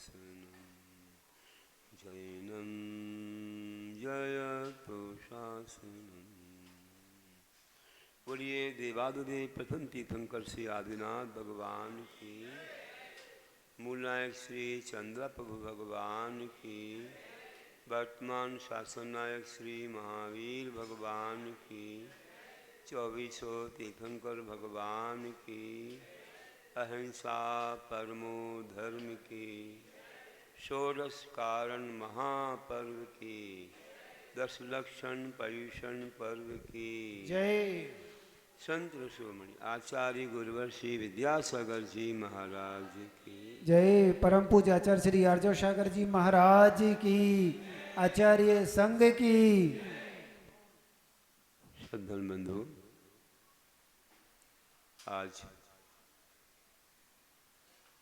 शासनम् जैनं जयतु शासनम्। बोलिए देवादिदेव प्रथम तीर्थंकर श्री आदिनाथ भगवान की, मूलनायक श्री चंद्र प्रभु भगवान की, वर्तमान शासन नायक श्री महावीर भगवान की, 2400 तीर्थंकर भगवान की, अहिंसा परमो धर्म की, षोडश कारण महापर्व की, 10 लक्षण पर्युषण पर्व की जय। संत शिरोमणि आचार्य गुरुवर श्री विद्यासागर जी महाराज की जय। परम पूज्य आचार्य श्री आर्जव सागर जी महाराज की, आचार्य संघ की। श्रद्धेय बंधु, आज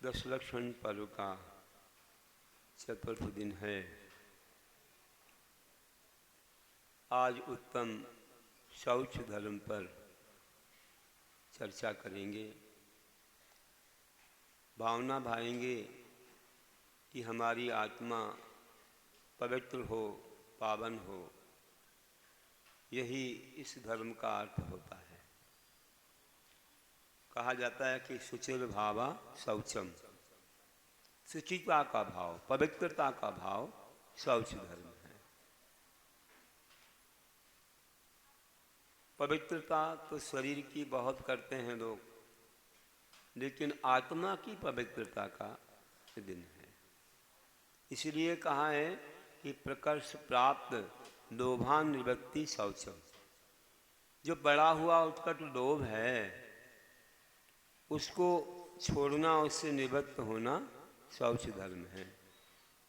10 लक्षण पर्व का चतुर्थ दिन है। आज उत्तम शौच धर्म पर चर्चा करेंगे। भावना भाएंगे कि हमारी आत्मा पवित्र हो, पावन हो। यही इस धर्म का अर्थ होता है। कहा जाता है कि शुचिर भावा शौचम, शुचिता का भाव, पवित्रता का भाव शौच धर्म है। पवित्रता तो शरीर की बहुत करते हैं लोग, लेकिन आत्मा की पवित्रता का दिन है। इसलिए कहा है कि प्रकर्ष प्राप्त लोभान निवृत्ति शौचम। जो बड़ा हुआ उत्कट लोभ है, उसको छोड़ना, उससे निवृत्त होना शौच धर्म है।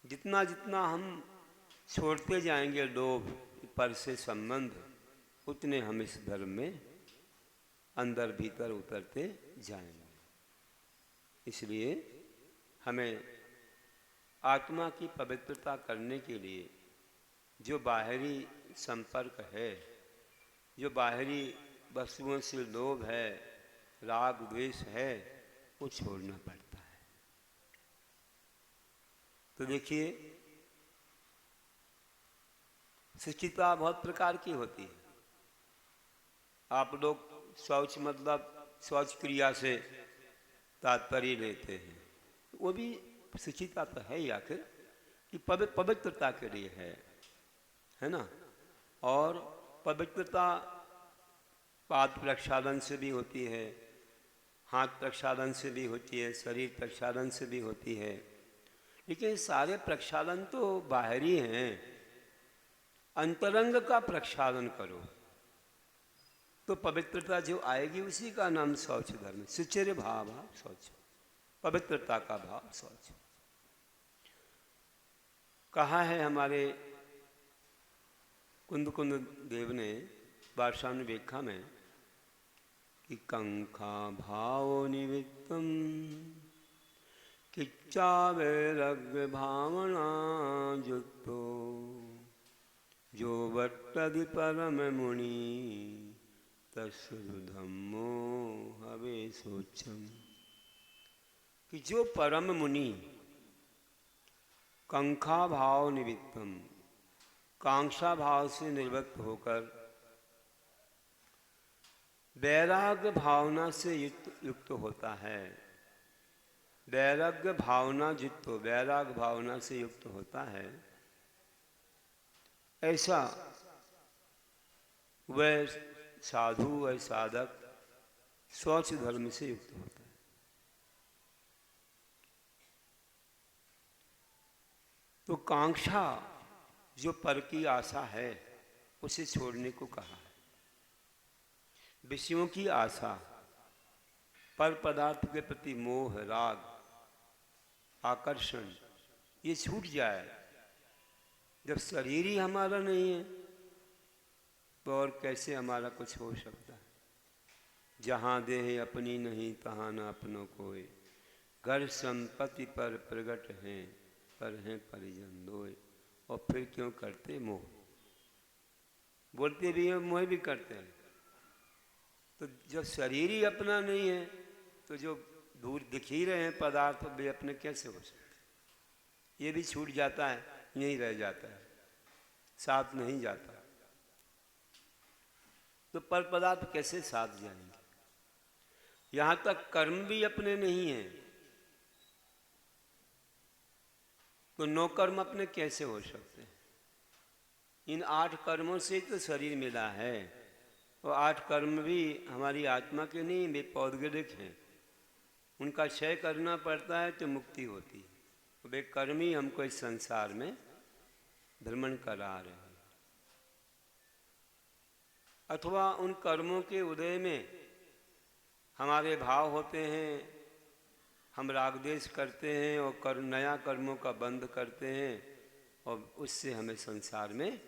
जितना जितना हम छोड़ते जाएंगे लोभ पर से संबंध, उतने हम इस धर्म में अंदर भीतर उतरते जाएंगे। इसलिए हमें आत्मा की पवित्रता करने के लिए जो बाहरी संपर्क है, जो बाहरी वस्तुओं से लोभ है, राग द्वेष है, वो छोड़ना पड़ता है। तो देखिए, शुचिता बहुत प्रकार की होती है। आप लोग शौच मतलब शौच क्रिया से तात्पर्य लेते हैं, वो भी शुचिता तो है ही आखिर, कि पवित्रता के लिए है ना। और पवित्रता पाद प्रक्षालन से भी होती है, हाथ प्रक्षालन से भी होती है, शरीर प्रक्षालन से भी होती है। लेकिन सारे प्रक्षालन तो बाहरी हैं। अंतरंग का प्रक्षालन करो तो पवित्रता जो आएगी, उसी का नाम शौच धर्म। सुचिर भाव शौच, पवित्रता का भाव शौच। कहा है हमारे कुंद देव ने वार्षानु व्याख्या में कि कंखा भाव निमित्तम किच्चा वैराग्य भावना युक्तो जो वट्टदि परम मुनि तस्धम्मो हवे सोचम। कि जो परम मुनि कंखा भाव निमित्तम, कांक्षा भाव से निवृत्त होकर वैराग्य भावना से युक्त होता है, वैराग्य भावना युक्त, वैराग्य भावना से युक्त होता है, ऐसा वह साधु, वह साधक शौच धर्म से युक्त होता है। तो कांक्षा, जो पर की आशा है, उसे छोड़ने को कहा है। विषयों की आशा, पर पदार्थ के प्रति मोह, राग, आकर्षण, ये छूट जाए। जब शरीर ही हमारा नहीं है तो और कैसे हमारा कुछ हो सकता है। जहाँ देह अपनी नहीं तहाँ न अपनों कोई, घर संपत्ति पर प्रगट हैं पर हैं परिजन दोय। और फिर क्यों करते मोह? बोलते भी हैं, मोह भी करते हैं। तो जब शरीर ही अपना नहीं है तो जो दूर दिख ही रहे हैं पदार्थ, वे अपने कैसे हो सकते? ये भी छूट जाता है, यहीं रह जाता है, साथ नहीं जाता। तो पर पदार्थ कैसे साथ जाएंगे? यहाँ तक कर्म भी अपने नहीं हैं, तो 9 कर्म अपने कैसे हो सकते हैं? इन 8 कर्मों से तो शरीर मिला है, और 8 कर्म भी हमारी आत्मा के नहीं, वे पौद्गलिक हैं। उनका क्षय करना पड़ता है तो मुक्ति होती है। वे कर्म ही हमको इस संसार में भ्रमण करा रहे हैं। अथवा उन कर्मों के उदय में हमारे भाव होते हैं, हम राग द्वेष करते हैं और नया कर्मों का बंध करते हैं, और उससे हमें संसार में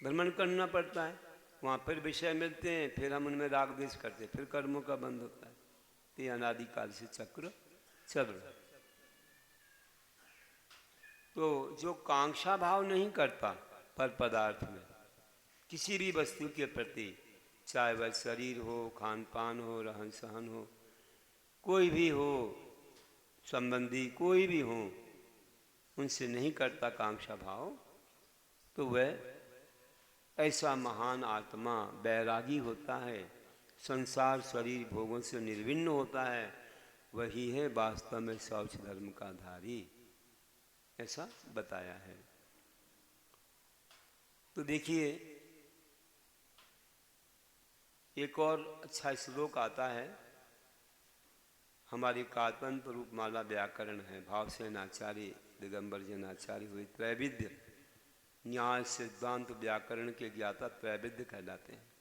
भ्रमण करना पड़ता है। वहाँ फिर विषय मिलते हैं, फिर हम उनमें राग द्वेष करते हैं, फिर कर्मों का बंध होता है। ये अनादिकाल से चक्र चल रहा है। तो जो कांक्षा भाव नहीं करता पर पदार्थ में, किसी भी वस्तु के प्रति, चाहे वह शरीर हो, खान पान हो, रहन सहन हो, कोई भी हो, संबंधी कोई भी हो, उनसे नहीं करता कांक्षा भाव, तो वह ऐसा महान आत्मा बैरागी होता है, संसार शरीर भोगों से निर्विन्न होता है। वही है वास्तव में शौच धर्म का धारी, ऐसा बताया है। तो देखिए एक और अच्छा श्लोक आता है, हमारी कातंत्र रूपमाला व्याकरण है, भावसेनाचार्य दिगंबर जनाचार्य हुए त्रैविध्य न्याय सिद्धांत व्याकरण के ज्ञाता त्रैविध्य कहलाते हैं।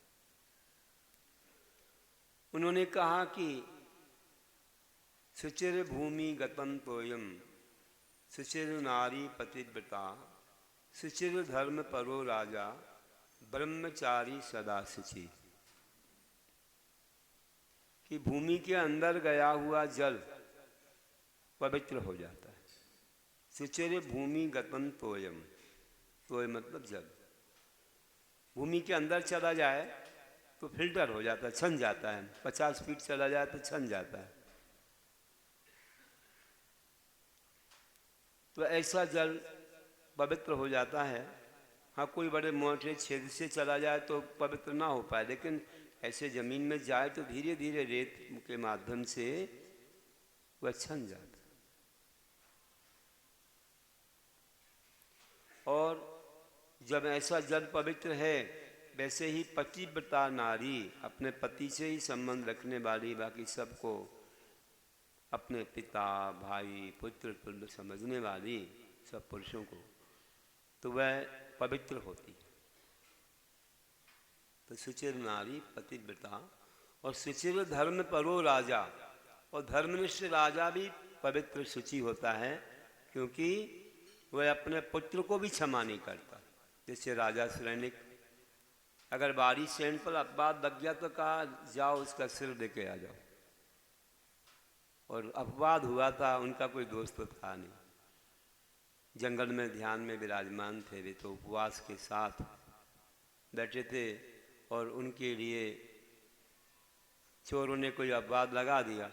उन्होंने कहा कि सुचिर भूमि गतम तोयम, सुचिर नारी पतिव्रता, सुचिर धर्म परो राजा, ब्रह्मचारी सदा शुचि। कि भूमि के अंदर गया हुआ जल पवित्र हो जाता है। सुचिर भूमि गतम तोयम, तोय मतलब जल। भूमि के अंदर चला जाए तो फिल्टर हो जाता है, छन जाता है। 50 फीट चला जाए तो छन जाता है। तो ऐसा जल पवित्र हो जाता है। हाँ, कोई बड़े मोटे छेद से चला जाए तो पवित्र ना हो पाए, लेकिन ऐसे जमीन में जाए तो धीरे धीरे रेत के माध्यम से वह छन जाता है। और जब ऐसा जल पवित्र है, वैसे ही पतिव्रता नारी, अपने पति से ही संबंध रखने वाली, बाकी सबको अपने पिता भाई पुत्र तुल्य समझने वाली सब पुरुषों को, तो वह पवित्र होती है। तो सुचिर नारी पतिव्रता, और सुचिर धर्म परो राजा, और धर्मनिष्ठ राजा भी पवित्र शुचि होता है, क्योंकि वह अपने पुत्र को भी क्षमा नहीं करता। जैसे राजा सैनिक, अगर बारी सैन पर अपवाद लग गया तो कहा जाओ उसका सिर लेके आ जाओ, और अपवाद हुआ था, उनका कोई दोस्त तो था नहीं, जंगल में ध्यान में विराजमान थे, वे तो उपवास के साथ बैठे थे, और उनके लिए चोरों ने कोई अपवाद लगा दिया,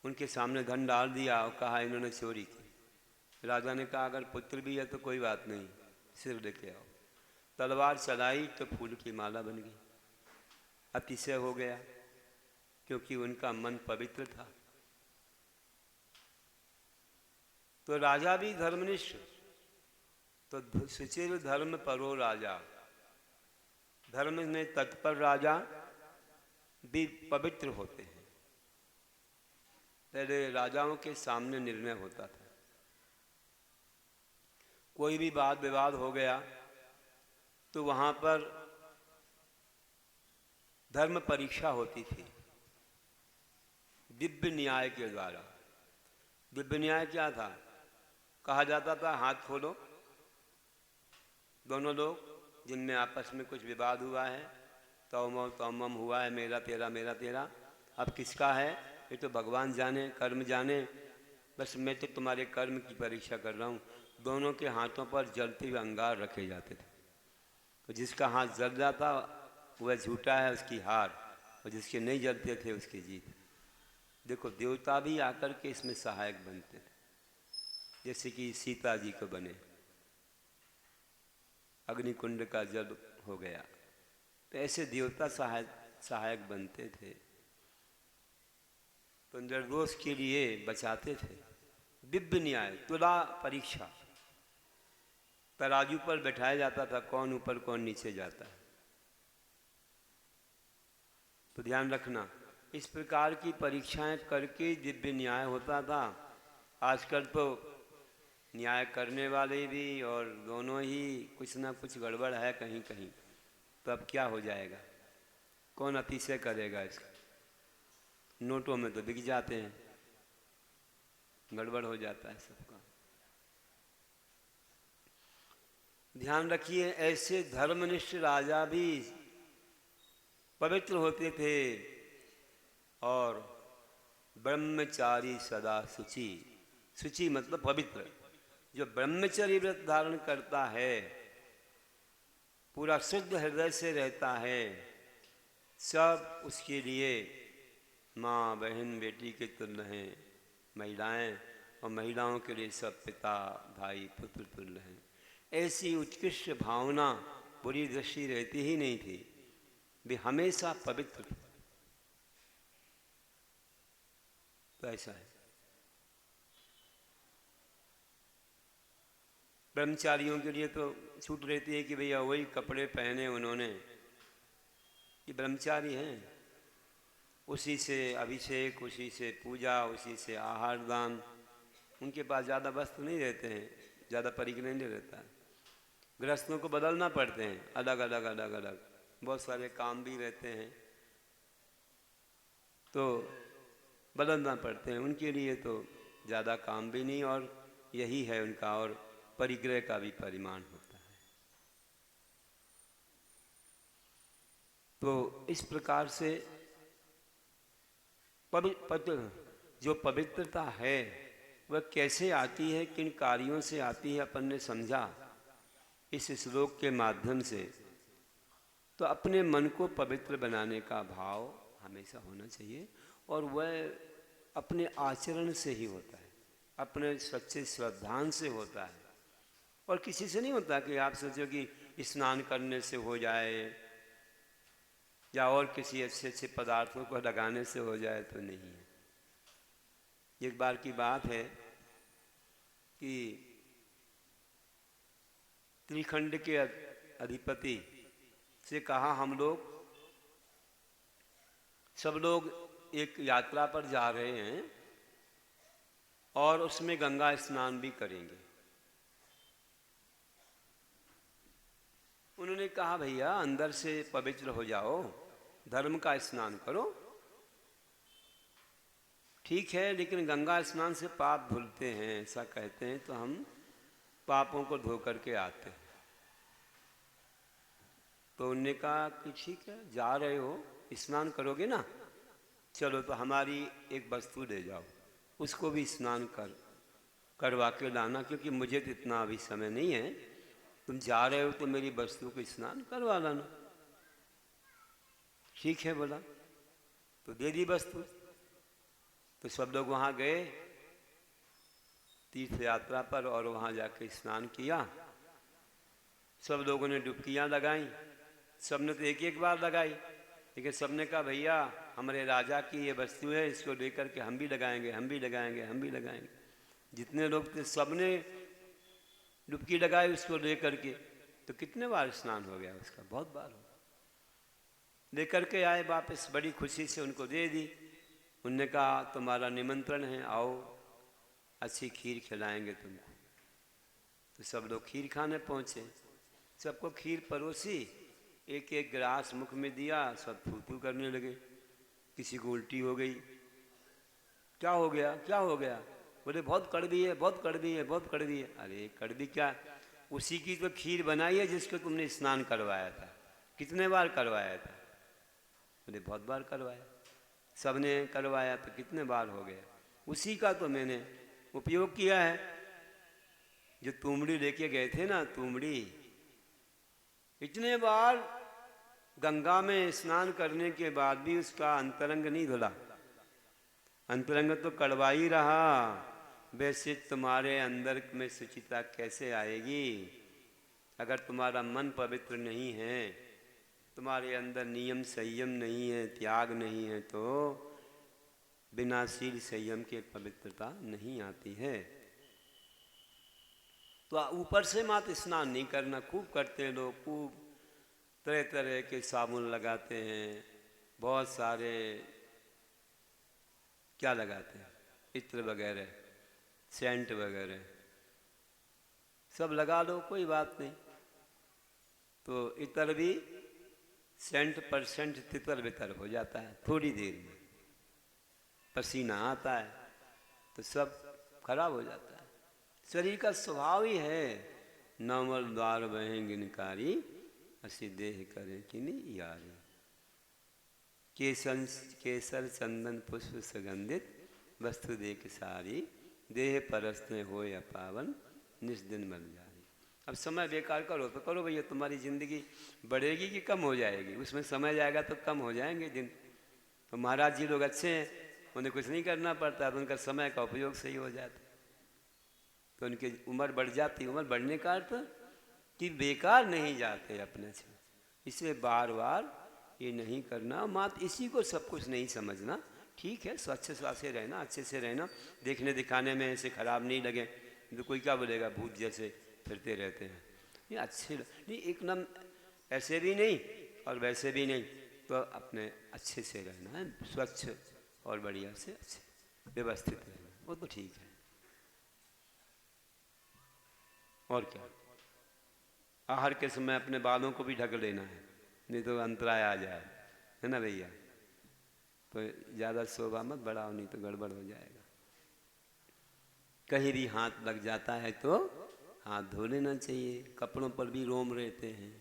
उनके सामने धन डाल दिया और कहा इन्होंने चोरी की। राजा ने कहा अगर पुत्र भी है तो कोई बात नहीं, सिर लेके आओ। तलवार चलाई तो फूल की माला बन गई। अतिशय हो गया, क्योंकि उनका मन पवित्र था। तो राजा भी धर्मनिष्ठ, तो सुचिर धर्म परो राजा, धर्म में तत्पर राजा भी पवित्र होते हैं। पहले राजाओं के सामने निर्णय होता था, कोई भी वाद विवाद हो गया तो वहां पर धर्म परीक्षा होती थी दिव्य न्याय के द्वारा। दिव्य न्याय क्या था? कहा जाता था हाथ खोलो, दोनों लोग जिनमें आपस में कुछ विवाद हुआ है, तौमम हुआ है, मेरा तेरा मेरा तेरा, अब किसका है ये तो भगवान जाने, कर्म जाने, बस मैं तो तुम्हारे कर्म की परीक्षा कर रहा हूँ। दोनों के हाथों पर जलते हुए अंगार रखे जाते थे, तो जिसका हाथ जल जाता वह झूठा है, उसकी हार, और जिसके नहीं जलते थे उसकी जीत। देखो देवता भी आकर के इसमें सहायक बनते थे। जैसे कि सीता जी को बने, अग्निकुंड का जल हो गया, तो ऐसे देवता सहायक बनते थे, तो निर्दोष के लिए बचाते थे। दिव्य न्याय, तुला परीक्षा, तराजू पर बैठाया जाता था, कौन ऊपर कौन नीचे जाता है। तो ध्यान रखना, इस प्रकार की परीक्षाएं करके दिव्य न्याय होता था। आजकल तो न्याय करने वाले भी और दोनों ही कुछ ना कुछ गड़बड़ है कहीं कहीं। तो अब क्या हो जाएगा, कौन अतिशय करेगा इसका? नोटों में तो बिक जाते हैं, गड़बड़ हो जाता है सबका। ध्यान रखिए, ऐसे धर्मनिष्ठ राजा भी पवित्र होते थे और ब्रह्मचारी सदा शुचि। शुचि मतलब पवित्र। जो ब्रह्मचर्य व्रत धारण करता है, पूरा शुद्ध हृदय से रहता है, सब उसके लिए माँ बहन बेटी के तुल्य हैं महिलाएं, और महिलाओं के लिए सब पिता भाई पुत्र तुल्य हैं। ऐसी उत्कृष्ट भावना, बुरी दृष्टि रहती ही नहीं थी, वे हमेशा पवित्र थे। तो ऐसा है। ब्रह्मचारियों के लिए तो छूट रहती है कि भैया वही कपड़े पहने उन्होंने, ये ब्रह्मचारी हैं, उसी से अभिषेक, उसी से पूजा, उसी से आहार दान। उनके पास ज़्यादा वस्त्र नहीं रहते हैं, ज़्यादा परिग्रह नहीं रहता है। गृहस्थों को बदलना पड़ते हैं, अलग अलग अलग अलग, बहुत सारे काम भी रहते हैं तो बदलना पड़ते हैं। उनके लिए तो ज़्यादा काम भी नहीं, और यही है उनका, और परिग्रह का भी परिमाण होता है। तो इस प्रकार से जो पवित्रता है वह कैसे आती है, किन कार्यों से आती है, अपन ने समझा इस श्लोक के माध्यम से। तो अपने मन को पवित्र बनाने का भाव हमेशा होना चाहिए, और वह अपने आचरण से ही होता है, अपने सच्चे श्रद्धान से होता है, और किसी से नहीं होता कि आप सोचो कि स्नान करने से हो जाए या और किसी अच्छे अच्छे पदार्थों को लगाने से हो जाए, तो नहीं है। एक बार की बात है कि त्रिखंड के अधिपति से कहा, हम लोग सब लोग एक यात्रा पर जा रहे हैं और उसमें गंगा स्नान भी करेंगे। उन्होंने कहा, भैया अंदर से पवित्र हो जाओ, धर्म का स्नान करो, ठीक है, लेकिन गंगा स्नान से पाप धुलते हैं, ऐसा कहते हैं, तो हम पापों को धो करके आते हैं। तो उन्होंने कहा कि ठीक है, जा रहे हो, स्नान करोगे ना, चलो तो हमारी एक वस्तु ले जाओ, उसको भी स्नान करवा के लाना, क्योंकि मुझे तो इतना अभी समय नहीं है, तुम जा रहे हो तो मेरी वस्तु को स्नान करवा लाना। ठीक है बोला, तो दे दी वस्तु। तो सब लोग वहाँ गए तीर्थ यात्रा पर और वहाँ जाके स्नान किया। सब लोगों ने डुबकियाँ लगाई, सबने तो एक एक बार लगाई, लेकिन सबने कहा भैया हमारे राजा की ये वस्तु है, इसको लेकर के हम भी लगाएंगे, हम भी लगाएंगे, हम भी लगाएंगे। जितने लोग थे सबने डुबकी लगाई उसको लेकर के। तो कितने बार स्नान हो गया उसका, बहुत बार हो। लेकर के आए वापस, बड़ी खुशी से उनको दे दी। उनने कहा तुम्हारा निमंत्रण है, आओ अच्छी खीर खिलाएंगे तुमको। तो सब लोग खीर खाने पहुँचे, सबको खीर परोसी, एक एक गिलास मुख में दिया, सब थू थू करने लगे। किसी को उल्टी हो गई, क्या हो गया, क्या हो गया? बोले बहुत कड़वी है, बहुत कड़वी है, बहुत कड़वी है। अरे कड़वी क्या, उसी की तो खीर बनाई है जिसको तुमने स्नान करवाया था। कितने बार करवाया था? बोले बहुत बार करवाया। सबने करवाया तो कितने बार हो गया? उसी का तो मैंने उपयोग किया है। जो तुमड़ी लेके गए थे ना, तुमड़ी, इतने बार गंगा में स्नान करने के बाद भी उसका अंतरंग नहीं धुला। अंतरंग तो कड़वा ही रहा, वैसे तुम्हारे अंदर में शुचिता कैसे आएगी? अगर तुम्हारा मन पवित्र नहीं है, तुम्हारे अंदर नियम संयम नहीं है, त्याग नहीं है, तो बिना शील संयम के पवित्रता नहीं आती है। तो ऊपर से मात्र स्नान नहीं करना, खूब करते हैं लोग, खूब तरह तरह के साबुन लगाते हैं, बहुत सारे क्या लगाते हैं, इत्र वगैरह, सेंट वगैरह सब लगा लो, कोई बात नहीं। तो इतर भी सेंट परसेंट तितर बितर हो जाता है, थोड़ी देर में पसीना आता है तो सब खराब हो जाता है। शरीर का स्वभाव ही है, नवल द्वार बहें गिनकारी, असी देह करें कि नहीं यारी। केसर चंदन पुष्प सुगंधित, वस्तु देख सारी, देह परस्ते होय अपावन, निज दिन मर जारी। अब समय बेकार करो तो करो भैया, तुम्हारी जिंदगी बढ़ेगी कि कम हो जाएगी? उसमें समय जाएगा तो कम हो जाएंगे दिन। तो महाराज जी लोग अच्छे हैं, उन्हें कुछ नहीं करना पड़ता, तो उनका समय का उपयोग सही हो जाता, तो उनकी उम्र बढ़ जाती। उम्र बढ़ने का अर्थ कि बेकार नहीं जाते अपने से। इसलिए बार बार ये नहीं करना, मात्र इसी को सब कुछ नहीं समझना। ठीक है, स्वच्छ से रहना, अच्छे से रहना, देखने दिखाने में ऐसे खराब नहीं लगे तो कोई क्या बोलेगा, भूत जैसे फिरते रहते हैं, ये अच्छे नहीं, एकदम ऐसे भी नहीं और वैसे भी नहीं, तो अपने अच्छे से रहना है, स्वच्छ और बढ़िया से अच्छे व्यवस्थित रहना, वो तो ठीक है। और क्या, आहार के समय अपने बालों को भी ढक लेना है, नहीं तो अंतराय आ जाए, है ना भैया। तो ज़्यादा शोभा मत बढ़ाओ, नहीं तो गड़बड़ हो जाएगा। कहीं भी हाथ लग जाता है तो हाथ धो लेना चाहिए। कपड़ों पर भी रोम रहते हैं,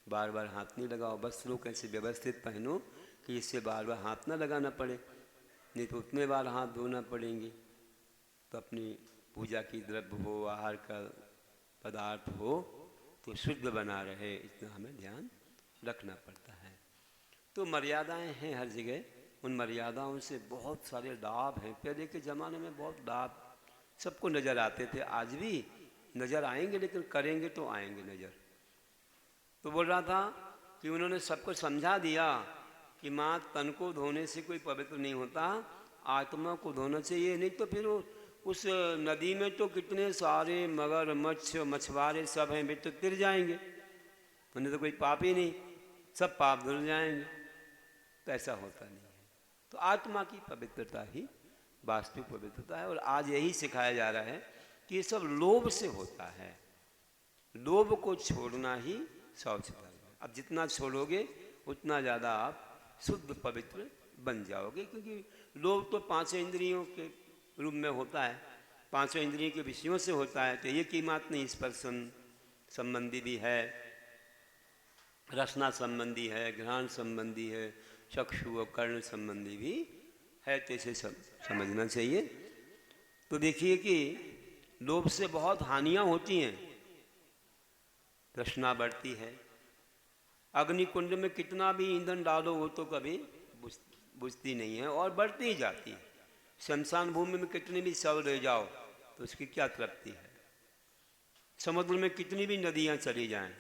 बार बार हाथ नहीं लगाओ। वस्त्रों कैसे व्यवस्थित पहनो कि इससे बार बार हाथ ना लगाना पड़े, नहीं तो उतने बार हाथ धोना पड़ेंगे। तो अपनी पूजा की द्रव्य हो, आहार का पदार्थ हो, तो शुद्ध बना रहे, इतना हमें ध्यान रखना पड़ता है। तो मर्यादाएं हैं हर जगह, उन मर्यादाओं से बहुत सारे लाभ हैं। पहले के ज़माने में बहुत लाभ सबको नज़र आते थे, आज भी नज़र आएंगे, लेकिन करेंगे तो आएंगे नज़र। तो बोल रहा था कि उन्होंने सबको समझा दिया कि माँ तन को धोने से कोई पवित्र नहीं होता, आत्मा को धोना चाहिए। नहीं तो फिर उस नदी में तो कितने सारे मगर मछुआरे सब हैं, वे तो तिर जाएंगे, उन्हें तो कोई पाप ही नहीं, सब पाप धुल जाएंगे। तो ऐसा होता नहीं है। तो आत्मा की पवित्रता ही वास्तविक पवित्रता है। और आज यही सिखाया जा रहा है कि ये सब लोभ से होता है, लोभ को छोड़ना ही शौच धर्म है। अब जितना छोड़ोगे उतना ज़्यादा आप शुद्ध पवित्र बन जाओगे, क्योंकि लोभ तो पांचों इंद्रियों के रूप में होता है, पांचों इंद्रियों के विषयों से होता है। तो ये की बात नहीं, स्पर्शन संबंधी भी है, रसना संबंधी है, घ्राण संबंधी है, चक्षु और कर्ण संबंधी भी है, तो इसे समझना चाहिए। तो देखिए कि लोभ से बहुत हानियां होती हैं। तृष्णा बढ़ती है, अग्नि कुंड में कितना भी ईंधन डालो वो तो कभी बुझती नहीं है और बढ़ती ही जाती है। शमशान भूमि में कितने भी शव ले जाओ तो उसकी क्या तृप्ति है। समुद्र में कितनी भी नदियां चली जाएं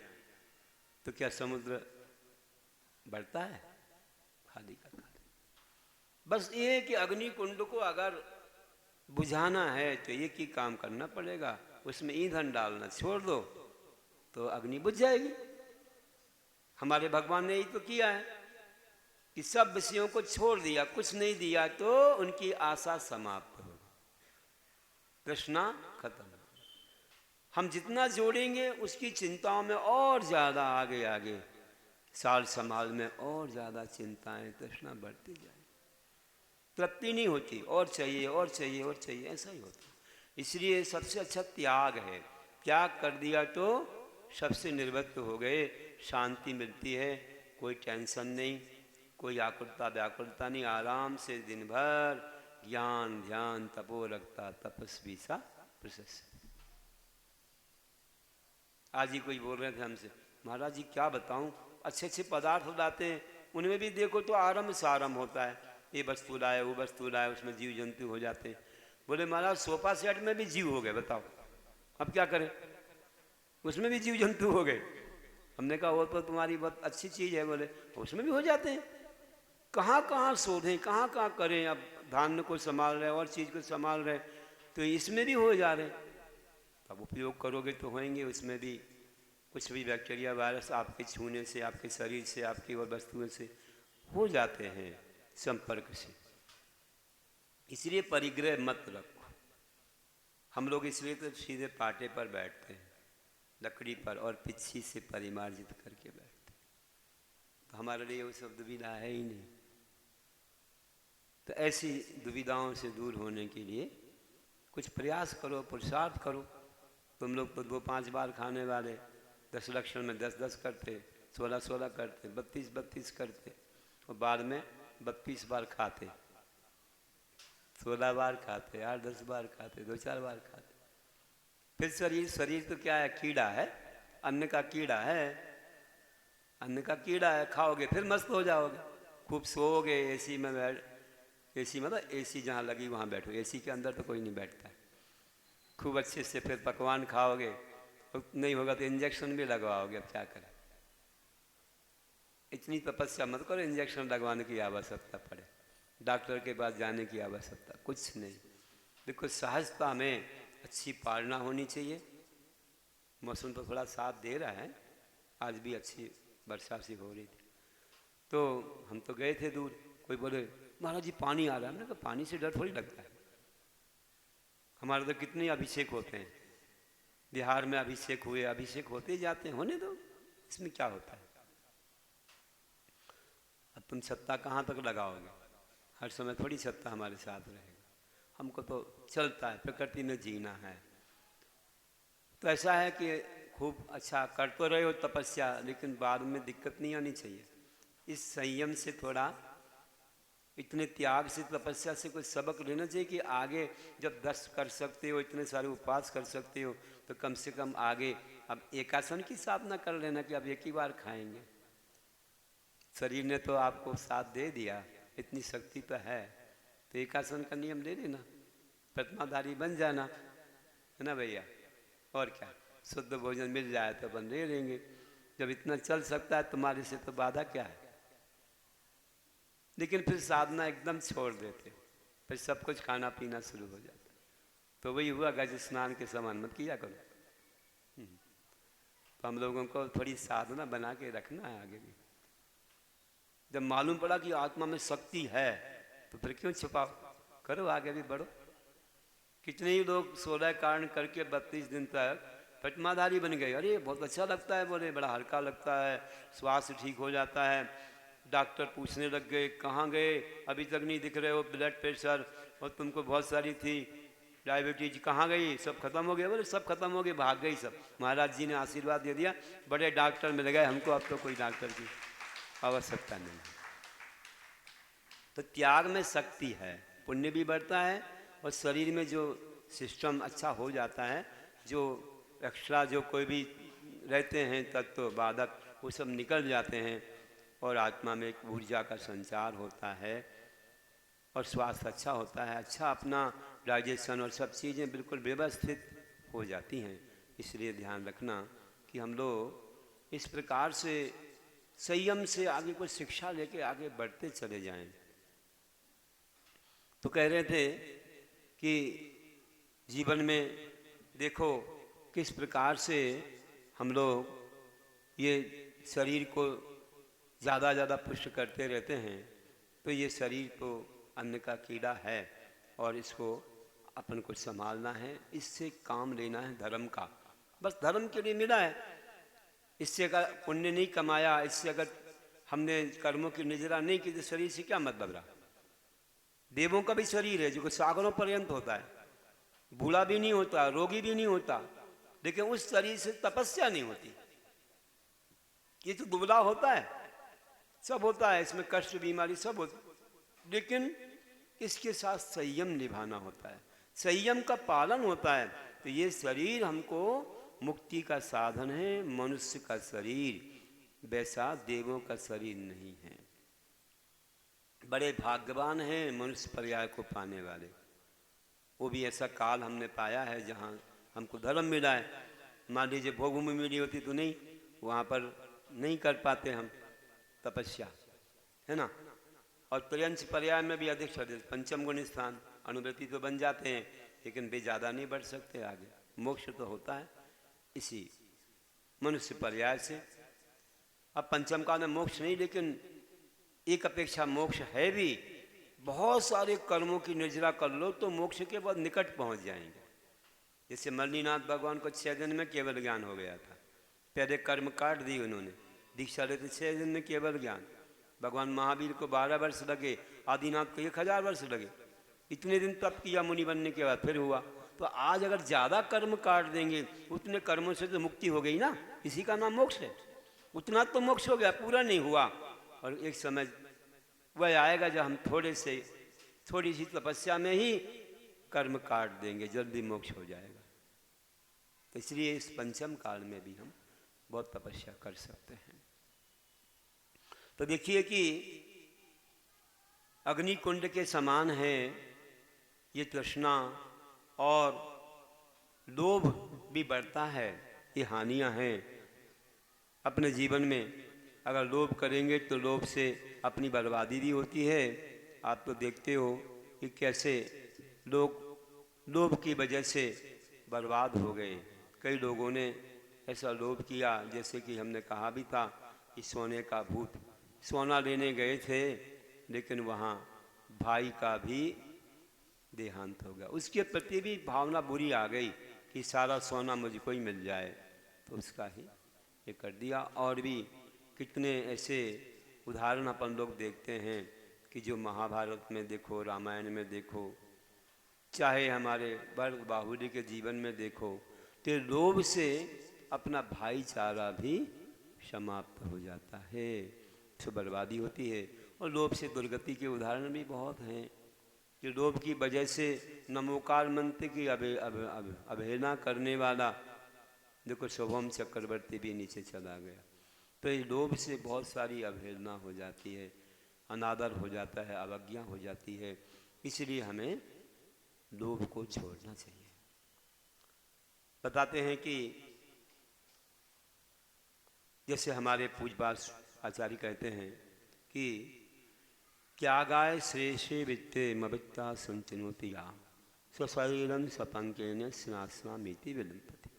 तो क्या समुद्र बढ़ता है? खाली का खाली। बस ये कि अग्नि कुंड को अगर बुझाना है तो एक ही काम करना पड़ेगा, उसमें ईंधन डालना छोड़ दो तो अग्नि बुझ जाएगी। हमारे भगवान ने यही तो किया है कि सब विषयों को छोड़ दिया, कुछ नहीं दिया तो उनकी आशा समाप्त हो, तृष्णा खत्म। हम जितना जोड़ेंगे उसकी चिंताओं में और ज़्यादा आगे आगे साल समाल में और ज़्यादा चिंताएं, तृष्णा बढ़ती जाए, तृप्ति नहीं होती, और चाहिए और चाहिए और चाहिए, ऐसा ही होता। इसलिए सबसे अच्छा त्याग है। त्याग कर दिया तो सबसे निर्वृत्त हो गए, शांति मिलती है, कोई टेंशन नहीं, कोई आकुलता व्याकुलता नहीं, आराम से दिन भर ज्ञान ध्यान तपो रखता तपस्वी सा प्रशस्त। आज ही कोई बोल रहे थे हमसे, महाराज जी क्या बताऊं, अच्छे अच्छे पदार्थ लाते हैं, उनमें भी देखो तो आरंभ सारंभ होता है, ये वस्तु लाए वो वस्तु लाए, उसमें जीव जंतु हो जाते हैं। बोले महाराज सोफा सेट में भी जीव हो गए, बताओ अब क्या करें, उसमें भी जीव जंतु हो गए। हमने कहा वो तो तुम्हारी बहुत अच्छी चीज़ है। बोले उसमें भी हो जाते हैं। कहाँ कहाँ शोधें, कहाँ कहाँ करें, अब धान्य को संभाल रहे और चीज़ को संभाल रहे, तो इसमें भी हो जा रहे। अब उपयोग करोगे तो होंगे, उसमें भी कुछ भी बैक्टीरिया वायरस आपके छूने से, आपके शरीर से, आपकी और वस्तुओं से हो जाते हैं संपर्क से। इसलिए परिग्रह मत रखो। हम लोग इसलिए तो सीधे पाटे पर बैठते हैं, लकड़ी पर, और पिच्छी से परिमार्जित करके बैठते हैं, तो हमारे लिए वो सब दुविधा है ही नहीं। तो ऐसी दुविधाओं से दूर होने के लिए कुछ प्रयास करो, पुरुषार्थ करो। तुम लोग तो 2-5 बार खाने वाले 10 लक्षण में 10-10 करते, 16-16 करते, 32-32 करते, और बाद में 32 बार खाते, 16 बार खाते, 8-10 बार खाते, 2-4 बार खाते। फिर शरीर तो क्या है, कीड़ा है, अन्न का कीड़ा है, अन्न का कीड़ा है। खाओगे फिर मस्त हो जाओगे, खूब सोओगे, एसी में बैठ, एसी मतलब एसी जहाँ लगी वहाँ बैठो, एसी के अंदर तो कोई नहीं बैठता है। खूब अच्छे से फिर पकवान खाओगे, नहीं होगा तो इंजेक्शन भी लगवाओगे। अब क्या करें, इतनी तपस्या मत करो इंजेक्शन लगवाने की आवश्यकता पड़े, डॉक्टर के पास जाने की आवश्यकता कुछ नहीं। देखो सहजता में अच्छी पालना होनी चाहिए। मौसम तो थोड़ा साथ दे रहा है, आज भी अच्छी वर्षा सी हो रही थी। तो हम तो गए थे दूर, कोई बोले महाराज जी पानी आ रहा है। हमने कहा पानी से डर थोड़ी लगता है, हमारे तो कितने अभिषेक होते हैं, बिहार में अभिषेक हुए, अभिषेक होते जाते हैं, होने दो, इसमें क्या होता है। अब तुम छत्ता कहाँ तक लगाओगे, हर समय थोड़ी छत्ता हमारे साथ रहेगा। हमको तो चलता है, प्रकृति में जीना है। तो ऐसा है कि खूब अच्छा कर तो रहे हो तपस्या, लेकिन बाद में दिक्कत नहीं आनी चाहिए। इस संयम से थोड़ा, इतने त्याग से, तपस्या से कुछ सबक लेना चाहिए कि आगे जब 10 कर सकते हो, इतने सारे उपवास कर सकते हो, तो कम से कम आगे अब एकासन की साधना कर लेना कि अब एक ही बार खाएंगे। शरीर ने तो आपको साथ दे दिया, इतनी शक्ति तो है, तो एकासन का नियम ले लेना, प्रतिमाधारी बन जाना, है ना भैया। और क्या, शुद्ध भोजन मिल जाए तो अपन ले लेंगे। जब इतना चल सकता है तुम्हारे से, तो बाधा क्या है। लेकिन फिर साधना एकदम छोड़ देते, फिर सब कुछ खाना पीना शुरू हो जाता। तो वही हुआ, गज स्नान के समान मत किया करो। तो हम लोगों को थोड़ी साधना बना के रखना है आगे भी। जब मालूम पड़ा कि आत्मा में शक्ति है, तो फिर क्यों छुपाओ, करो, आगे भी बढ़ो। कितने ही लोग 16 कारण करके 32 दिन तक प्रतिमाधारी बन गए। अरे बहुत अच्छा लगता है, बोले बड़ा हल्का लगता है, स्वास्थ्य ठीक हो जाता है। डॉक्टर पूछने लग गए कहाँ गए, अभी तक नहीं दिख रहे हो, ब्लड प्रेशर और तुमको बहुत सारी थी डायबिटीज, कहाँ गई, सब खत्म हो गया। बोले सब खत्म हो गए, भाग गई सब। महाराज जी ने आशीर्वाद दे दिया, बड़े डॉक्टर मिल गए हमको, अब तो कोई डॉक्टर की आवश्यकता नहीं। तो त्याग में शक्ति है, पुण्य भी बढ़ता है, और शरीर में जो सिस्टम अच्छा हो जाता है, जो एक्स्ट्रा जो कोई भी रहते हैं तत्व बाधक, वो सब निकल जाते हैं, और आत्मा में एक ऊर्जा का संचार होता है, और स्वास्थ्य अच्छा होता है, अच्छा अपना डाइजेशन और सब चीज़ें बिल्कुल व्यवस्थित हो जाती हैं। इसलिए ध्यान रखना कि हम लोग इस प्रकार से संयम से आगे कोई शिक्षा लेके आगे बढ़ते चले जाएं। तो कह रहे थे कि जीवन में देखो किस प्रकार से हम लोग ये शरीर को ज़्यादा पुष्ट करते रहते हैं। तो ये शरीर तो अन्न का कीड़ा है, और इसको अपन को संभालना है, इससे काम लेना है धर्म का, बस धर्म के लिए मिला है। इससे अगर पुण्य नहीं कमाया, इससे अगर हमने कर्मों की निजरा नहीं की, तो शरीर से क्या मतलब रहा। देवों का भी शरीर है जो सागरों पर्यंत होता है, बूढ़ा भी नहीं होता, रोगी भी नहीं होता, लेकिन उस शरीर से तपस्या नहीं होती। ये तो दुबला होता है, सब होता है, इसमें कष्ट बीमारी सब होता है, लेकिन इसके साथ संयम निभाना होता है, संयम का पालन होता है। तो ये शरीर हमको मुक्ति का साधन है, मनुष्य का शरीर, वैसा देवों का शरीर नहीं है। बड़े भाग्यवान हैं मनुष्य पर्याय को पाने वाले। वो भी ऐसा काल हमने पाया है जहाँ हमको धर्म मिला है। मान लीजिए भोगभूमि मिली होती तो नहीं, वहाँ पर नहीं कर पाते हम तपस्या, है ना। और त्र्यंश पर्याय में भी अधिक से पंचम गुण स्थान अनुवृत्ति तो बन जाते हैं, लेकिन वे ज़्यादा नहीं बढ़ सकते आगे। मोक्ष तो होता है इसी मनुष्य पर्याय से। अब पंचम काल में मोक्ष नहीं, लेकिन एक अपेक्षा मोक्ष है भी। बहुत सारे कर्मों की निर्जरा कर लो तो मोक्ष के बाद निकट पहुंच जाएंगे। जैसे मल्लीनाथ भगवान को 6 दिन में केवल ज्ञान हो गया था। पहले कर्म काट दी उन्होंने, दीक्षा लेते 6 दिन में केवल ज्ञान। भगवान महावीर को 12 वर्ष लगे, आदिनाथ को 1000 वर्ष लगे। इतने दिन तप किया मुनि बनने के बाद फिर हुआ। तो आज अगर ज़्यादा कर्म काट देंगे, उतने कर्मों से तो मुक्ति हो गई ना, इसी का नाम मोक्ष है। उतना तो मोक्ष हो गया, पूरा नहीं हुआ। और एक समय वह आएगा जब हम थोड़ी सी तपस्या में ही कर्म काट देंगे, जल्दी मोक्ष हो जाएगा। तो इसलिए इस पंचम काल में भी हम बहुत तपस्या कर सकते हैं। तो देखिए कि अग्नि कुंड के समान है ये तृष्णा, और लोभ भी बढ़ता है, ये हानियां हैं अपने जीवन में। अगर लोभ करेंगे तो लोभ से अपनी बर्बादी भी होती है। आप तो देखते हो कि कैसे लोग लोभ की वजह से बर्बाद हो गए। कई लोगों ने ऐसा लोभ किया, जैसे कि हमने कहा भी था कि सोने का भूत, सोना लेने गए थे, लेकिन वहाँ भाई का भी देहांत हो गया। उसके प्रति भी भावना बुरी आ गई कि सारा सोना मुझको ही मिल जाए, तो उसका ही ये कर दिया। और भी कितने ऐसे उदाहरण अपन लोग देखते हैं कि जो महाभारत में देखो, रामायण में देखो, चाहे हमारे वर्ग बाहुली के जीवन में देखो, तो लोभ से अपना भाईचारा भी समाप्त हो जाता है, तो बर्बादी होती है। और लोभ से दुर्गति के उदाहरण भी बहुत हैं कि लोभ की वजह से नमोकार मंत्र की अवहेलना करने वाला, देखो शुभम चक्रवर्ती भी नीचे चला गया। तो इस लोभ से बहुत सारी अवहेलना हो जाती है, अनादर हो जाता है, अवज्ञा हो जाती है। इसलिए हमें लोभ को छोड़ना चाहिए। बताते हैं कि जैसे हमारे पूजपाठ आचार्य कहते हैं कि क्या गाय श्रेषे वित्ते मवित्ता संचिनोतिया स्वशरीरम सपंकेन स्नास्नामीति विलंपति।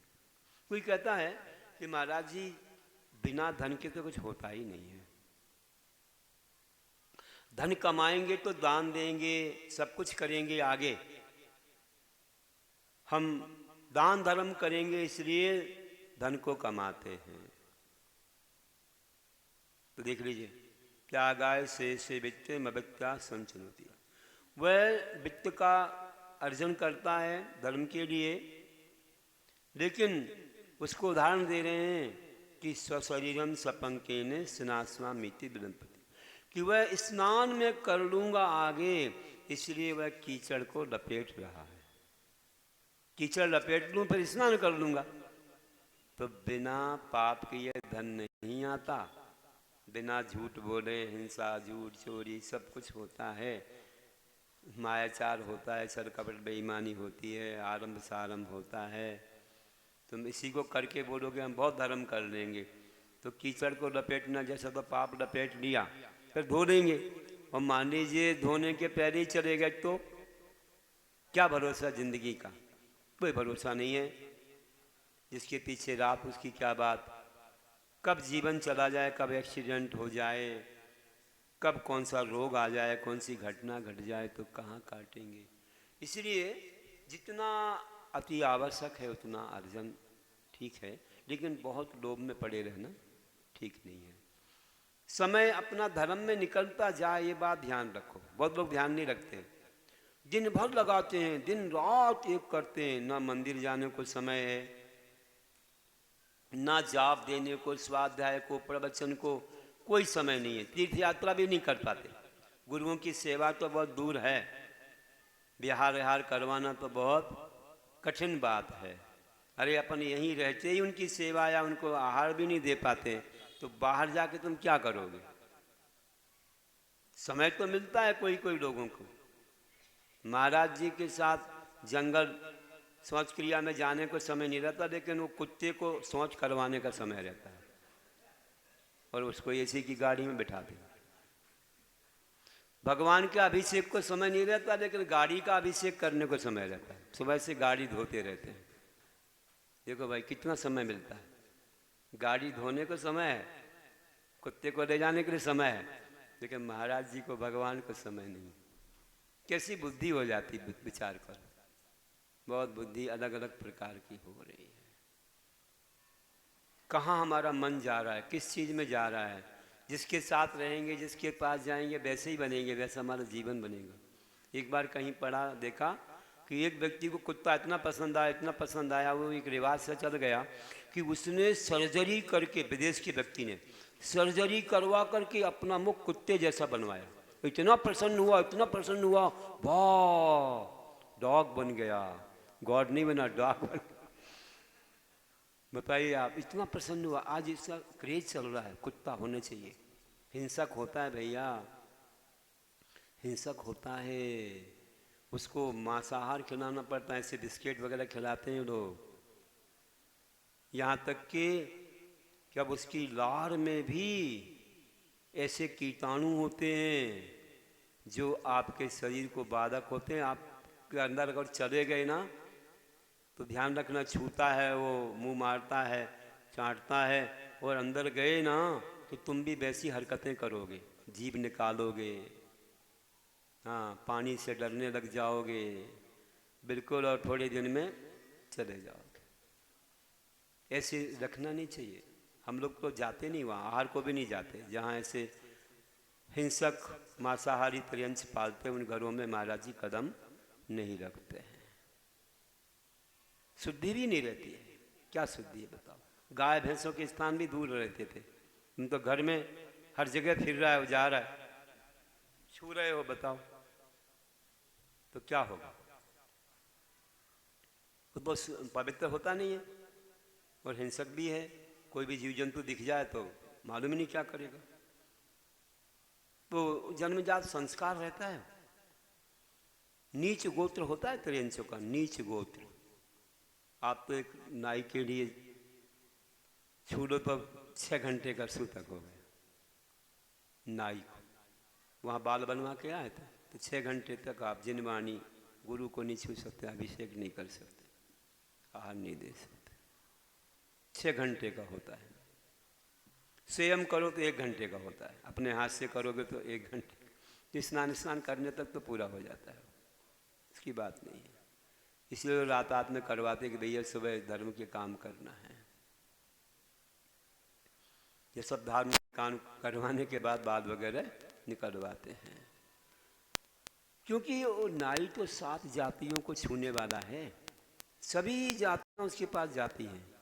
कोई कहता है कि महाराज जी बिना धन के तो कुछ होता ही नहीं है। धन कमाएंगे तो दान देंगे, सब कुछ करेंगे, आगे हम दान धर्म करेंगे, इसलिए धन को कमाते हैं। तो देख लीजिए, क्या गाय से वित्त मवित्ता संचनोती। वह वित्त का अर्जन करता है धर्म के लिए, लेकिन उसको उदाहरण दे रहे हैं कि स्वशरीरम सपंकेन स्नास्नामीति विलंपति, कि वह स्नान में कर लूँगा आगे, इसलिए वह कीचड़ को लपेट रहा है। कीचड़ लपेट लूँ फिर स्नान कर लूँगा। तो बिना पाप किए धन नहीं आता, बिना झूठ बोले, हिंसा, झूठ, चोरी सब कुछ होता है, मायाचार होता है, छल कपट बेईमानी होती है, आरंभ सारंभ होता है। तुम इसी को करके बोलोगे हम बहुत धर्म कर लेंगे, तो कीचड़ को लपेटना जैसा तो पाप लपेट लिया, फिर धो देंगे। और मान लीजिए धोने के पहले ही चले गए तो क्या भरोसा जिंदगी का? कोई भरोसा नहीं है। जिसके पीछे रात उसकी क्या बात, कब जीवन चला जाए, कब एक्सीडेंट हो जाए, कब कौन सा रोग आ जाए, कौन सी घटना घट जाए, तो कहाँ काटेंगे। इसलिए जितना अति आवश्यक है उतना अर्जन ठीक है, लेकिन बहुत लोभ में पड़े रहना ठीक नहीं है। समय अपना धर्म में निकलता जाए, ये बात ध्यान रखो। बहुत लोग ध्यान नहीं रखते, दिन भर लगाते हैं, दिन रात एक करते हैं, ना मंदिर जाने को समय है, ना जाप देने को, स्वाध्याय को, प्रवचन को कोई समय नहीं है। तीर्थ यात्रा भी नहीं कर पाते। गुरुओं की सेवा तो बहुत दूर है, बिहार विहार करवाना तो बहुत कठिन बात है। अरे अपन यहीं रहते ही उनकी सेवा या उनको आहार भी नहीं दे पाते, तो बाहर जाके तुम क्या करोगे? समय तो मिलता है कोई कोई लोगों को। महाराज जी के साथ जंगल शौच क्रिया में जाने को समय नहीं रहता, लेकिन वो कुत्ते को शौच करवाने का समय रहता है और उसको एसी की गाड़ी में बिठा दें। भगवान के अभिषेक को समय नहीं रहता, लेकिन गाड़ी का अभिषेक करने को समय रहता है। सुबह से गाड़ी धोते रहते हैं। देखो भाई कितना समय मिलता है। गाड़ी धोने को समय है, कुत्ते को ले जाने के लिए समय है, लेकिन महाराज जी को, भगवान को समय नहीं। कैसी बुद्धि हो जाती, विचार कर। बहुत बुद्धि अलग अलग प्रकार की हो रही है। कहाँ हमारा मन जा रहा है, किस चीज़ में जा रहा है। जिसके साथ रहेंगे, जिसके पास जाएंगे, वैसे ही बनेंगे, वैसा हमारा जीवन बनेगा। एक बार कहीं पढ़ा देखा कि एक व्यक्ति को कुत्ता इतना पसंद आया, इतना पसंद आया, वो एक रिवाज से चल गया कि उसने सर्जरी करके, विदेश के व्यक्ति ने सर्जरी करवा करके अपना मुख कुत्ते जैसा बनवाया। इतना प्रसन्न हुआ, इतना प्रसन्न हुआ, वाह डॉग बन गया। गॉड नहीं बना, डॉग बन गया। बताइए आप, इतना प्रसन्न हुआ। आज इसका क्रेज चल रहा है, कुत्ता होने चाहिए। हिंसक होता है भैया, हिंसक होता है। उसको मांसाहार खिलाना पड़ता है, ऐसे बिस्किट वगैरह खिलाते हैं लोग। यहाँ तक कि अब उसकी लार में भी ऐसे कीटाणु होते हैं जो आपके शरीर को बाधक होते हैं। आपके अंदर अगर चले गए ना, तो ध्यान रखना, छूता है वो, मुंह मारता है, चाटता है, और अंदर गए ना तो तुम भी वैसी हरकतें करोगे, जीभ निकालोगे, हाँ, पानी से डरने लग जाओगे बिल्कुल, और थोड़े दिन में चले जाओगे। ऐसे रखना नहीं चाहिए। हम लोग तो जाते नहीं वहाँ, आहार को भी नहीं जाते। जहाँ ऐसे हिंसक मांसाहारी त्रियंश पालते, उन घरों में महाराज जी कदम नहीं रखते हैं। शुद्धि भी नहीं रहती है। क्या शुद्धि है बताओ। गाय भैंसों के स्थान भी दूर रहते थे, तुम तो घर में हर जगह फिर रहा है, जा रहा है, छू रहे हो, बताओ तो क्या होगा। तो बस पवित्र होता नहीं है और हिंसक भी है। कोई भी जीव जंतु दिख जाए तो मालूम ही नहीं क्या करेगा। तो जन्मजात संस्कार रहता है। नीच गोत्र होता है त्रियंशों का, नीच गोत्र। आप तो एक नाई के लिए छू लो तो 6 घंटे का सूतक हो गया। नाई को वहाँ बाल बनवा के आए थे, तो 6 घंटे तक आप जिनवाणी गुरु को नहीं छू सकते, अभिषेक नहीं कर सकते, आहार नहीं दे सकते। 6 घंटे का होता है। स्वयं करो तो 1 घंटे का होता है, अपने हाथ से करोगे तो 1 घंटे। स्नान करने तक तो पूरा हो जाता है, इसकी बात नहीं है। इसलिए रात में करवाते कि भैया सुबह धर्म के काम करना है। ये सब धार्मिक काम करवाने के बाद बाल वगैरह निकलवाते हैं, क्योंकि वो नाई तो 7 जातियों को छूने वाला है। सभी जातियां उसके पास जाती हैं।